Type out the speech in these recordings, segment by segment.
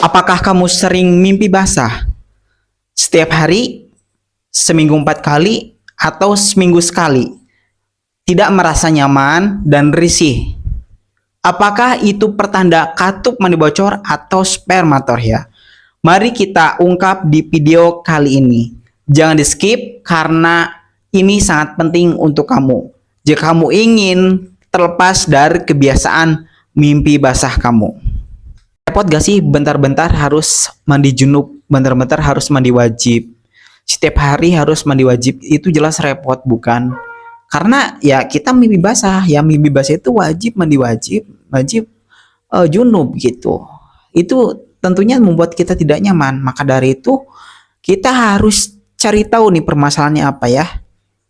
Apakah kamu sering mimpi basah? Setiap hari, seminggu 4 kali, atau seminggu sekali? Tidak merasa nyaman dan risih. Apakah itu pertanda katup mani bocor atau spermatoria? Mari kita ungkap di video kali ini. Jangan di skip karena ini sangat penting untuk kamu. Jika kamu ingin terlepas dari kebiasaan mimpi basah kamu. Repot gak sih bentar-bentar harus mandi junub, bentar-bentar harus mandi wajib. Setiap hari harus mandi wajib, itu jelas repot bukan? Karena ya kita mimpi basah, ya mimpi basah itu wajib mandi wajib junub gitu. Itu tentunya membuat kita tidak nyaman. Maka dari itu kita harus cari tahu nih permasalahannya apa ya.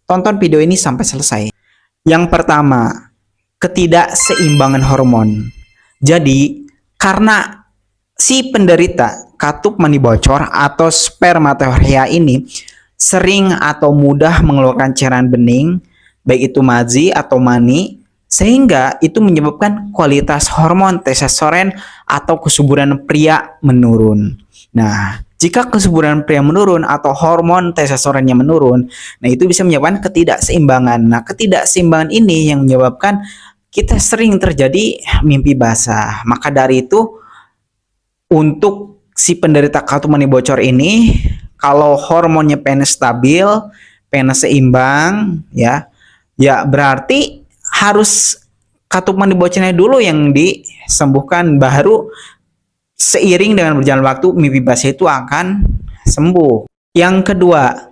Tonton video ini sampai selesai. Yang pertama, ketidakseimbangan hormon. Jadi karena si penderita katup mani bocor atau spermatoria ini sering atau mudah mengeluarkan cairan bening, baik itu mazi atau mani, sehingga itu menyebabkan kualitas hormon testosteron atau kesuburan pria menurun. Nah, jika kesuburan pria menurun atau hormon testosteronnya menurun, nah itu bisa menyebabkan ketidakseimbangan. Nah, ketidakseimbangan ini yang menyebabkan kita sering terjadi mimpi basah. Maka dari itu, untuk si penderita katup mani bocor ini, kalau hormonnya pengen stabil, pengen seimbang, ya berarti harus katup mani bocornya dulu yang disembuhkan, baru seiring dengan berjalan waktu mimpi basah itu akan sembuh. Yang kedua,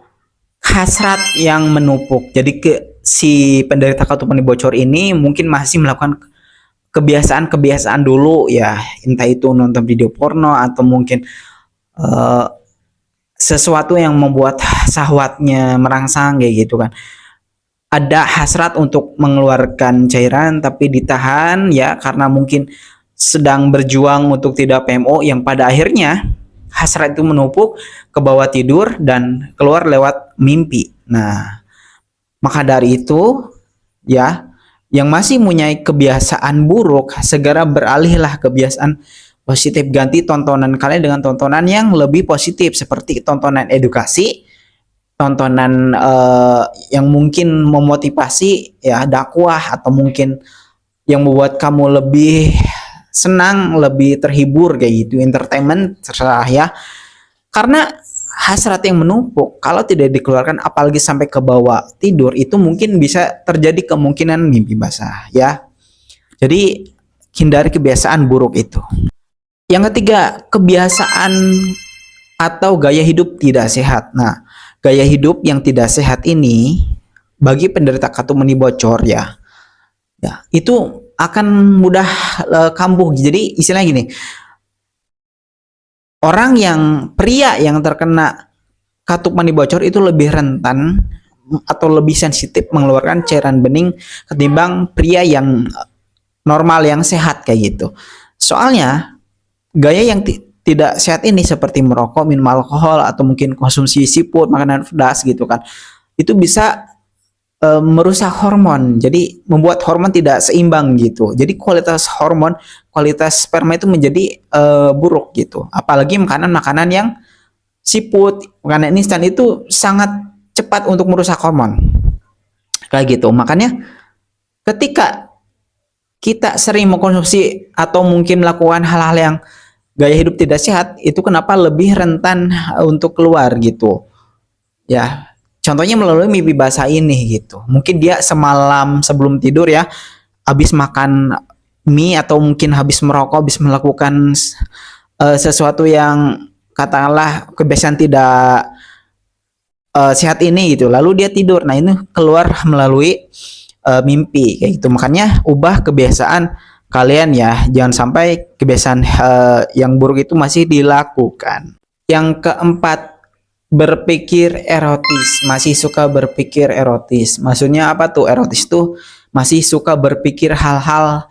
hasrat yang menumpuk. Jadi si penderita katup mani bocor ini mungkin masih melakukan kebiasaan-kebiasaan dulu ya, entah itu nonton video porno atau mungkin sesuatu yang membuat syahwatnya merangsang kayak gitu kan. Ada hasrat untuk mengeluarkan cairan tapi ditahan ya karena mungkin sedang berjuang untuk tidak PMO, yang pada akhirnya hasrat itu menumpuk ke bawah tidur dan keluar lewat mimpi. Nah, maka dari itu ya, yang masih mempunyai kebiasaan buruk, segera beralihlah kebiasaan positif. Ganti tontonan kalian dengan tontonan yang lebih positif, seperti tontonan edukasi, tontonan yang mungkin memotivasi ya, dakwah, atau mungkin yang membuat kamu lebih senang, lebih terhibur kayak gitu, entertainment, terserah ya. Karena hasrat yang menumpuk kalau tidak dikeluarkan apalagi sampai ke bawah tidur, itu mungkin bisa terjadi kemungkinan mimpi basah ya. Jadi hindari kebiasaan buruk itu. Yang ketiga, kebiasaan atau gaya hidup tidak sehat. Nah, gaya hidup yang tidak sehat ini bagi penderita katup mani bocor ya itu akan mudah kambuh. Jadi istilahnya gini, orang yang pria yang terkena katup mani bocor itu lebih rentan atau lebih sensitif mengeluarkan cairan bening ketimbang pria yang normal, yang sehat kayak gitu. Soalnya gaya yang tidak sehat ini seperti merokok, minum alkohol, atau mungkin konsumsi siput, makanan pedas gitu kan, itu bisa merusak hormon, jadi membuat hormon tidak seimbang gitu. Jadi kualitas hormon, kualitas sperma itu menjadi buruk gitu. Apalagi makanan-makanan yang siput, makanan instan itu sangat cepat untuk merusak hormon kayak gitu. Makanya ketika kita sering mengkonsumsi atau mungkin melakukan hal-hal yang gaya hidup tidak sehat, itu kenapa lebih rentan untuk keluar gitu ya. Contohnya melalui mimpi basah ini gitu. Mungkin dia semalam sebelum tidur ya, habis makan mie atau mungkin habis merokok, habis melakukan sesuatu yang katakanlah kebiasaan tidak sehat ini gitu. Lalu dia tidur. Nah, ini keluar melalui mimpi kayak gitu. Makanya ubah kebiasaan kalian ya. Jangan sampai kebiasaan yang buruk itu masih dilakukan. Yang keempat, berpikir erotis. Masih suka berpikir erotis. Maksudnya apa tuh erotis tuh? Masih suka berpikir hal-hal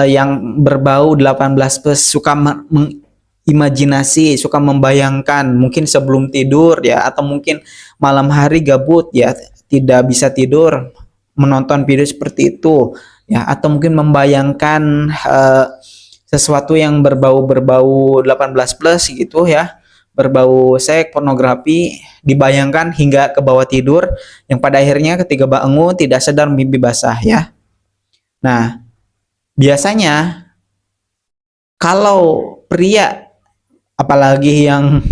yang berbau 18+, suka mengimajinasi, suka membayangkan mungkin sebelum tidur ya, atau mungkin malam hari gabut ya, tidak bisa tidur, menonton video seperti itu ya, atau mungkin membayangkan sesuatu yang berbau-berbau 18 plus gitu ya, berbau seks, pornografi, dibayangkan hingga ke bawah tidur, yang pada akhirnya ketika bangun tidak sadar mimpi basah ya. Nah, biasanya kalau pria, apalagi yang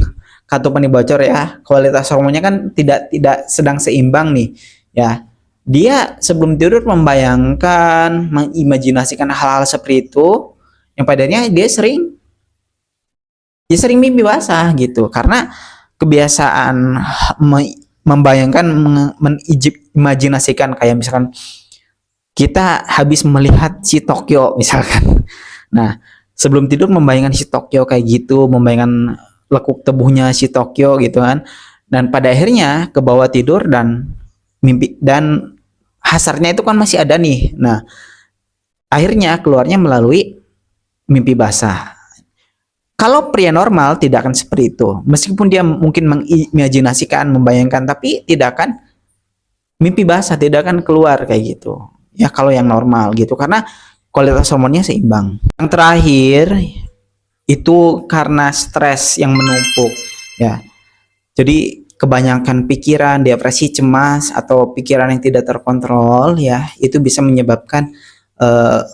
katupan bocor ya, kualitas hormonnya kan tidak sedang seimbang nih ya. Dia sebelum tidur membayangkan, mengimajinasikan hal-hal seperti itu, yang padanya dia sering mimpi basah gitu, karena kebiasaan membayangkan, mengimajinasikan, kayak misalkan kita habis melihat si Tokyo misalkan. Nah, sebelum tidur membayangkan si Tokyo kayak gitu, membayangkan lekuk tubuhnya si Tokyo gitu kan. Dan pada akhirnya ke bawah tidur dan mimpi, dan hasarnya itu kan masih ada nih. Nah, akhirnya keluarnya melalui mimpi basah. Kalau pria normal tidak akan seperti itu. Meskipun dia mungkin mengimajinasikan, membayangkan, tapi tidak akan mimpi basah, tidak akan keluar kayak gitu. Ya kalau yang normal gitu, karena kualitas hormonnya seimbang. Yang terakhir itu karena stres yang menumpuk ya. Jadi kebanyakan pikiran, depresi, cemas, atau pikiran yang tidak terkontrol ya, itu bisa menyebabkan uh,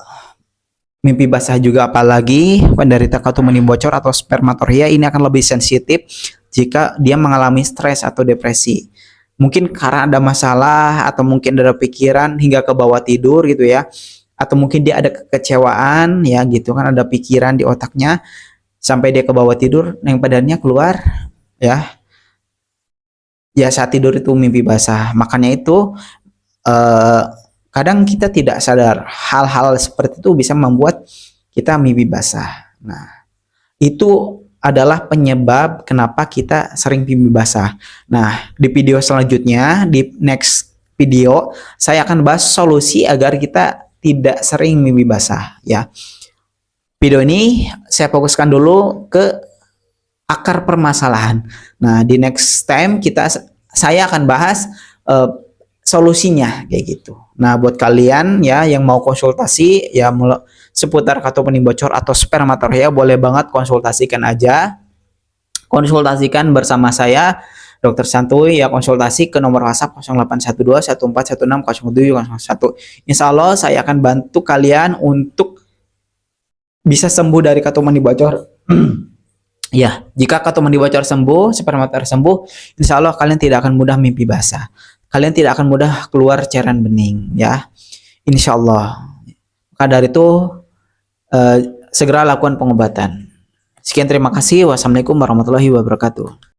mimpi basah juga. Apalagi penderita ketuban bocor atau spermatoria ini akan lebih sensitif jika dia mengalami stres atau depresi. Mungkin karena ada masalah, atau mungkin ada pikiran hingga ke bawah tidur gitu ya, atau mungkin dia ada kekecewaan ya gitu kan, ada pikiran di otaknya sampai dia ke bawah tidur, yang badannya keluar ya. Ya saat tidur itu mimpi basah. Makanya itu eh, kadang kita tidak sadar hal-hal seperti itu bisa membuat kita mimpi basah. Nah, itu adalah penyebab kenapa kita sering mimpi basah. Nah, di video selanjutnya, di next video, saya akan bahas solusi agar kita tidak sering mimpi basah ya. Video ini saya fokuskan dulu ke akar permasalahan. Nah, di next time saya akan bahas solusinya kayak gitu. Nah, buat kalian ya yang mau konsultasi ya seputar katupan bocor atau spermatoria, boleh banget konsultasikan aja. Konsultasikan bersama saya Dokter Santuy ya, konsultasi ke nomor WhatsApp 0812 1416 0701. Insya Allah saya akan bantu kalian untuk bisa sembuh dari katupan bocor. Ya, jika katupan bocor sembuh, spermatoria sembuh, insya Allah kalian tidak akan mudah mimpi basah. Kalian tidak akan mudah keluar cairan bening, ya. Insya Allah. Maka dari itu, segera lakukan pengobatan. Sekian, terima kasih. Wassalamualaikum warahmatullahi wabarakatuh.